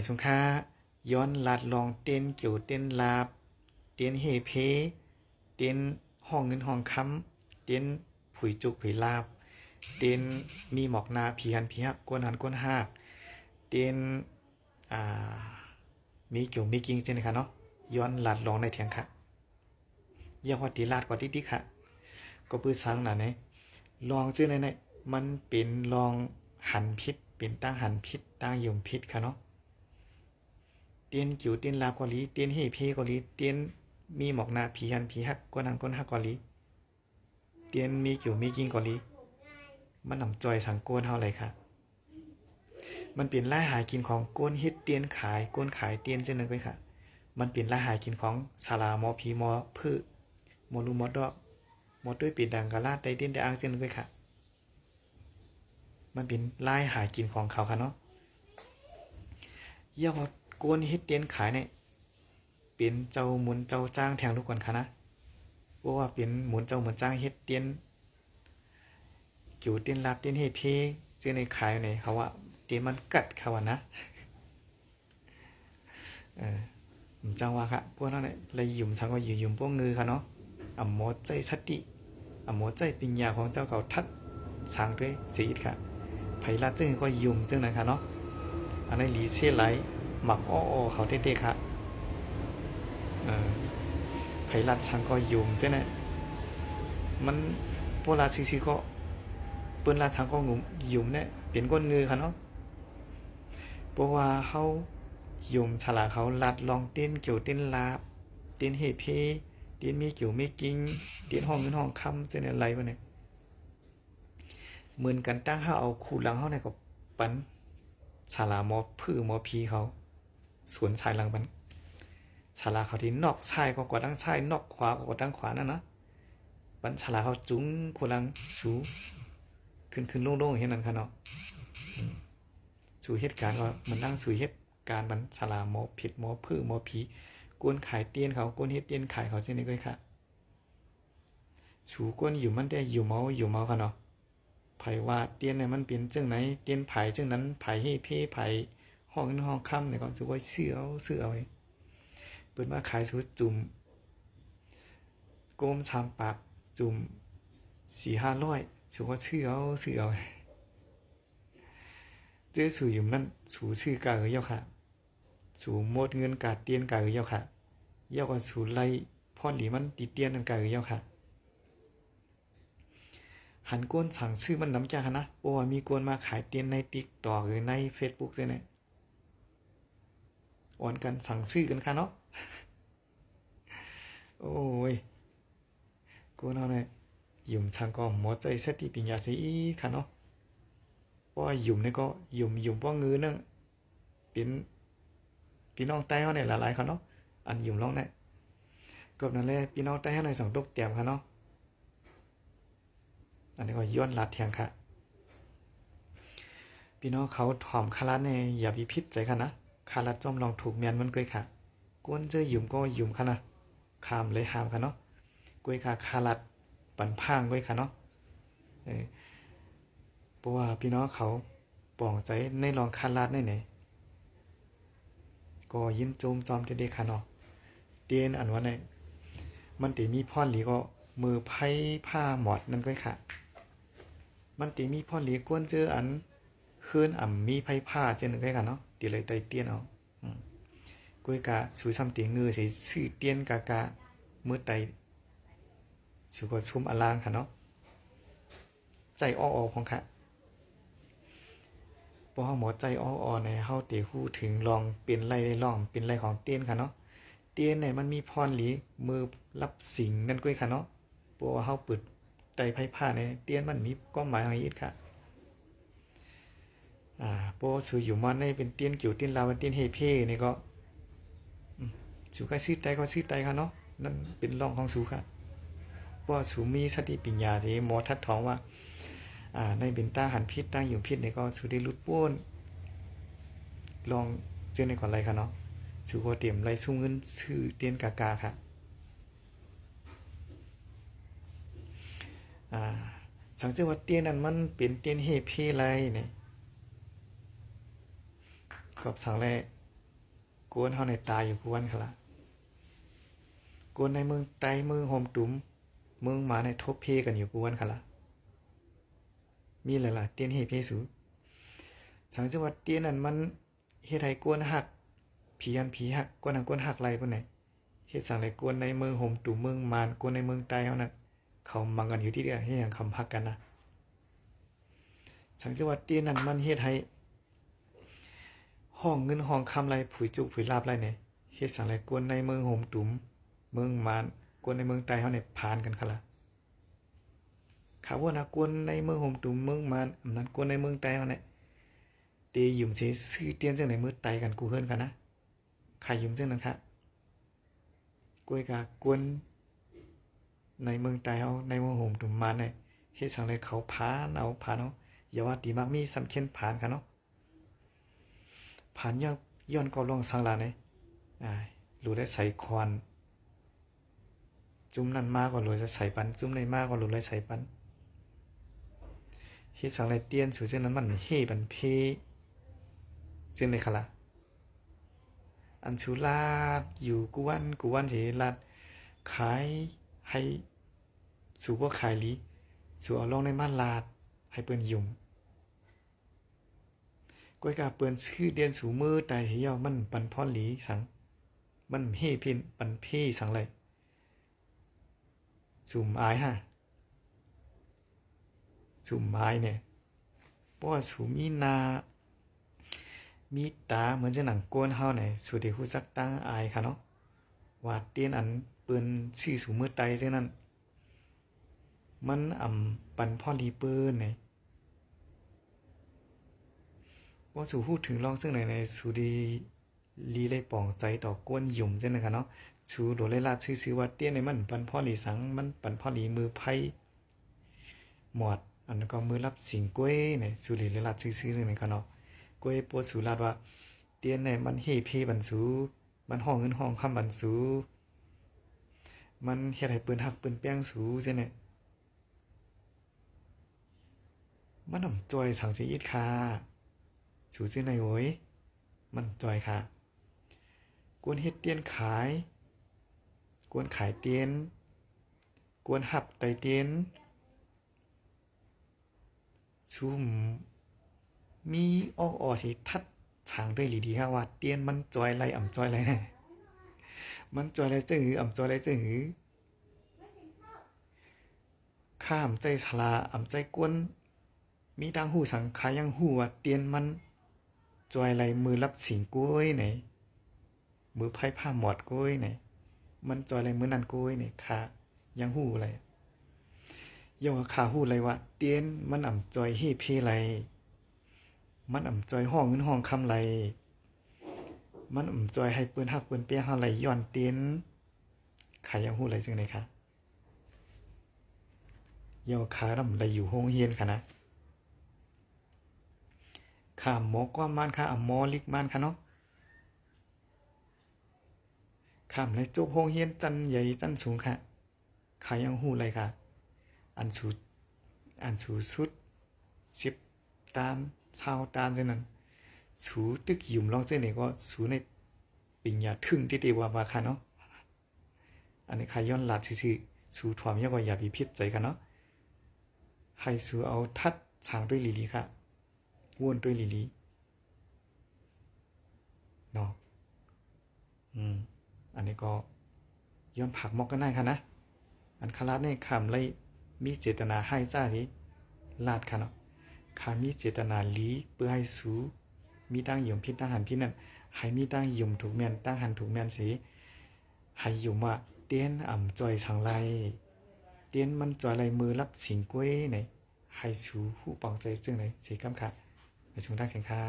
สุงค้าย้อนลัดลองเต้นเกี่ยวเต้นลาบเต้นเฮเพเต้นห้องเงินห้องค้ำเต้นผุยจุกผุยลาบเต้นมีหมอกนาผีหันผีหักกวนหันกวนหักเต้นอ่ามีเกี่ยวมีกิ้งเช่นค่ะเนาะย้อนลัดลองในเถียงค่ะยาวัดตีลาดกว่าที่ค่ะก็ปื้อช้างหนาเนี่ยลองซื้อในมันเป็นลองหันพิษเป็นตั้งหันพิษตั้งยมพิษค่ะเนาะเตียนจิ๋วเตียนลาบกอลีเตียนเฮเพกอลีเตียนมีหมอกนาผีหันผีหักก้นหันก้นหักกอลีเตียนมีจิ๋วมีกิ้งกอลีมันนำจอยสังโกนเท่าไรค่ะมันเป็นรายหากินของก้นฮิตเตียนขายก้นขายเตียนเช่นนึงไปค่ะมันเป็นรายหากินของสาราหมอผีหมอพืชหมอลูหมอดอกหมดด้วยปีดังกะลาดได้เต้นได้อ้างเช่นนึงไปค่ะมันเป็นรายหากินของเขาค่ะเนาะอย่าว่าโกนเฮ็ดเตียนขายเนี่ยเป็นเจ้าหมุนเจ้าจ้างแทงทุกคนค่ะนะเพราะว่าเป็นหมุนเจ้าหมุนจ้างเฮ็ดเตียนกิ่วเตียนลาบเตียนเฮ็ดเพซื้อในขายในเขาว่าเตียนมันกัดเขาว่านะผมจังว่าค่ะพวกนั้นเนี่ยเลยยุ่มสังก็ยุ่มพวกงือค่ะเนาะอ่ำหมอใจสติอ่ำหมอใจปัญญาของเจ้าเขาทัดสั่งด้วยสีค่ะ ไผลัดซึ่งก็ยุ่มซึ่งนะคะเนาะอันนี้หลีเช่ไหลหมักอ้อเขาเด็กๆค่ะไผลัดช่างก็ยุ่มซึ่งนะมันพวกราชิก็เปิ้นราช่างก็งุ่มยุ่มเนี่ยเป็นก้นงือค่ะเนาะเพราะว่าเขายุ่มฉลาเขาลัดลองเต้นเกี่ยวเต้นลาบเต้นเฮเพเต้นมีเกี่ยวมีกิ้งเต้นห้องเงินห้องคำซึ่งอะไรวะเนี่ยเหมือนกันตั้งเขาเอาคู่หลังเขาในกับปันศาลาหมอพื้หมอพีเขาสวนชายหลังปันศาลาเขาที่นอกชายก็กว่าดั้งชายนอกขวาก็กว่าดั้งขวานั่นนะปันศาลาเขาจุ้งคู่หลังสูขึ้นโล่งๆเห็นนั่นค่ะเนาะสู่เหตุการณ์ก็มันนั่งสู่เหตุการณ์มันศาลาหมอผิดหมอพื้หมอพีกวนขายเตียนเขากวนเฮ็ดเตียนขายเขาเช่นนี้ก็ค่ะสู่กวนอยู่มันได้อยู่เมาค่ะเนาะไผว่าเตียนเนี่ยมันเป็นจังไหนเตียนไผจังนั้นไผให้เพไผห้องห้องค่ำเนี่ยก็สุว่าเสื้อเอาเปิดมาขายสุดจุ่มโกมชามปากจุ่ม400-500สุว่าเสื้อเอาเจอสู่อยู่นั่นสู่ชื่อกาเยาค่ะสู่หมดเงินกาเตียนกาเยาค่ะเยาก็สู่ไล่พ่อหลีมันติเตียนนั่นกาเยาค่ะหันกวนสั่งซื้อมันน้ำจ้านะโอ้มีกวนมาขายเตียนในติ๊กตอกหรือใน Facebook ใช่ไหมอ่อนกันสั่งซื้อกันค่ะเนาะโอ้ยกวนเอาเนี่ยยุ่มช่างก็หมอใจสติปัญญาสิค่ะเนาะเพราะยุ่มเนี่ยก็ยุ่มเพราะงือนั่งเป็นพี่น้องใต้เขาเนี่ยหลายๆเขาเนาะอันยุ่มร้องเนี่ยก็นั่นแหละพี่น้องใต้เขาในสองตกเตียมค่ะเนาะอันนี้ก็ย้อนลัดเทียงค่ะพี่น้องเขาถ่อมคารัดเนี่ยอย่าพิพิษใจค่ะนะคารัดจอมลองถูกเมียนมันเกยค่ะกวนเจอหยุ่มก็หยุ่มค่ะนะขามเลยหามค่ะเนาะกวยค่ะคารัดปั่นพ่างกวยค่ะเนาะเพราะว่าพี่น้องเขาป่องใจในลองคารัดในไหนก็ยินโจมจอมจะได้ค่ะเนาะเตียนอันว่าเนี่ยมันตีมีพ่อหลีก็มือไพ่ผ้าหมอดนั่นกวยค่ะมันตีมีพ่อหลีกวนเจออันคืนมีไพ่ผ้าเช่นนึงได้กันเนาะตีเลยไตเตียนเอากวยกะสูซ้ำตีงือใส่ชื่อเตียนกะมือไตสูก็ชุ่มอลางค่ะเนาะใจอ้อของค่ะพอเฮาหมอใจอ้อในเฮาตีฮู้ถึงลองเป็นไรลองเป็นไรของเตียนค่ะเนาะเตียนเนี่ยมันมีพรหลีมือรับสิ่งนั่นกวยค่ะเนาะเพราะว่าเฮาเปิดไตไพ่ผ้าในเตียนมันมีความหมายของอีกค่ะโปสูอยู่มันในเป็นเตียนกิ่วเตียนลาวเตียนเฮเพนี่ก็สูก็ชื่อไตก็ชื่อไตค่ะเนาะนั่นเป็นรองของสูค่ะเพราะสูมีสติปัญญาที่หมอทัดท้องว่าในเป็นตาหันพิษตั้งอยู่พิษนี่ก็สูได้ลุดป้นลองเจอในก่อนไรค่ะเนาะสูก็เตรียมไรสู้เงินซื้อเตียนกากาค่ะสังเกตว่าเตียนนั้นมันเป็นเตียนเฮเพไรเนี่ยกับสังแร กวนเฮาในตายอยู่กวนค่ะล่ะกวนในเมืองไตเมืองโฮมตุ้มเมืองหมาในทบเพกันอยู่กวนค่ะล่ะมีหลายๆเตียนเฮเพสูสังจังหวัดเตียนนั้นมันเฮ็ดให้กวนหักผีอันผีหักกวนหักกวนหักไรปานไหนเฮ็ดสังไรกวนในเมืองโฮมตุ้มเมืองมานกวนในเมืองไตเฮานั้นเขามังกันอยู่ที่เดียวเฮ็ดหยังคำฮักกันนะสังจังหวัดเตียนนั้นมันเฮ็ดให้ห้องเงินห้องคำไรผุยจุกผุยลาบไรเนี่ยเฮ็ดสังไรกวนในเมืองโฮมตุ้มเมืองมานกวนในเมืองไตเฮาเนี่ยผ่านกันค่ะล่ะข่าวว่านะกวนในเมืองโฮมตุ้มเมืองมานอำนั้นกวนในเมืองไตเฮาเนี่ยเตยุ่มเสซื้อเตียนจังไหนมือไตกันกูเฮิรนกันนะใครยุ่มจังนั้นครับกวยกากวนในเมืองไตเฮาในเมืองโฮมตุ้มมานเนี่ยเฮ็ดสังไรเขาผ่านเอาอย่าว่าตีมักมีสำเค็ญผ่านกันเนาะผ่านย้อนก็ลองสังลาเนี่ยรู้ได้ใส่ควันจุ่มนั่นมากกว่ารู้จะใส่ปันจุ่มในมากกว่ารู้เลยใส่ปันเฮ็ดสังไรเตียนสู่เส้นนั้นมันเฮปันเพเส้นเลยค่ะล่ะอันชูลาดอยู่กูวันสิลาดขายให้สู่บ่ขายลีสู่เอาลงในบ้านลาดให้เปิ้นยุ่มก้อยกาเปิ้นชื่อเดียนสู่มือตายสิเยามันปันพรหลีสังมันเฮพินปันเพสังไรสุ่มอายฮะสุ่มอายเนี่ยเพราะว่าสุ่มมีตาเหมือนจะหนังกวนเฮาเนี่ยสุดที่ฮู้จักตั้งอายค่ะเนาะว่าเตียนอันเปิ้นชื่อสู่มือไตจังนั้นมันปันพรหลีเปิ้นเนี่ยว่าสู่พูดถึงลองซึ่งในสุดีลีเลยปองใจต่อกวนหยุ่มเช่นนะคะเนาะชูโดเลยลาดชื่อว่าเตี้ยในมันปันพ่อหลีสังมันปันพ่อหลีมือไพ่หมอดอันก็มือรับสิงก้วยเนี่ยสุดีเลยลาดชื่อในคะเนาะก้วยปวดสูลาดว่าเตี้ยในมันเฮเพบันสูมันห้องเงินห้องคำบันสูมันเฮ็ดให้ปืนหักปืนแป้งสูเช่นเนี่ยมันน่ำจอยสังสีอิดค่ะสูซื่อในโอยมันจอยค่ะกวนเฮ็ดเตียนขายกวนขายเตียนกวนหับไตเตียนซุ่มมีอ้อสิทัดฉางด้วยหลีดีค่ะว่าเตียนมันจอยไรจอยไรนะมันจอยไรจึงหือจอยไรจึงหือข้ามใจฉลาใจกวนมีดังหูสังขายยังหูว่าเตียนมันจอยไรมือรับสิงก้วยไหนมือไพ่ผ้าหมอดก้วยไหนมันจอยไรมือนันก้วยไหนขายังหูอะไรย่อขาหูอะไรวะเตียนมันจอยเฮเพไรมันจอยห้องเงินห้องคำไรมันจอยให้ปืนหักปืนเปี้ยห้าไรย้อนเตียนขายยังหูอะไรซึ่งไหนคะย่อขาดำไรอยู่ห้องเฮียนค่ะนะข้าหมอก้อมมันค่ะหมอลิกมันค่ะเนาะข้ามเลยจบโรงเรียนจันใหญ่จันสูงค่ะขายยังหู้เลยค่ะอันสูสุด10 ตาน20 ตานเช่นนั้นสูตึกหยุ่มลองเส้นนี่ก็สูในปิญญาถึงที่ว่าค่ะเนาะอันนี้ขายย้อนหลัดซื่อๆสูถวามยากว่าอย่าไปพิษใจกันเนาะให้สูเอาทัดฉางด้วยลีค่ะวนด้วยลีเนาะอันนี้ก็ย้อนผักมอกกันได้ค่ะนะอันคาราดเนี่ยขามเลยมีเจตนาให้จ้าที่ลาดค่ะเนาะขามีเจตนาลีเพื่อให้สูมีตั้งหย่มพิษตั้งหันพิษนั่นให้มีตั้งหย่มถูกแมนตั้งหันถูกแมนสีให้หย่มว่าเตียนจอยสังไรเตียนมันจอยไรมือรับสิงก้วยไหนให้สูผู้ปองใจซึ่งไหนสีกำค่ะในช่วงตั้งเสียงค่ะ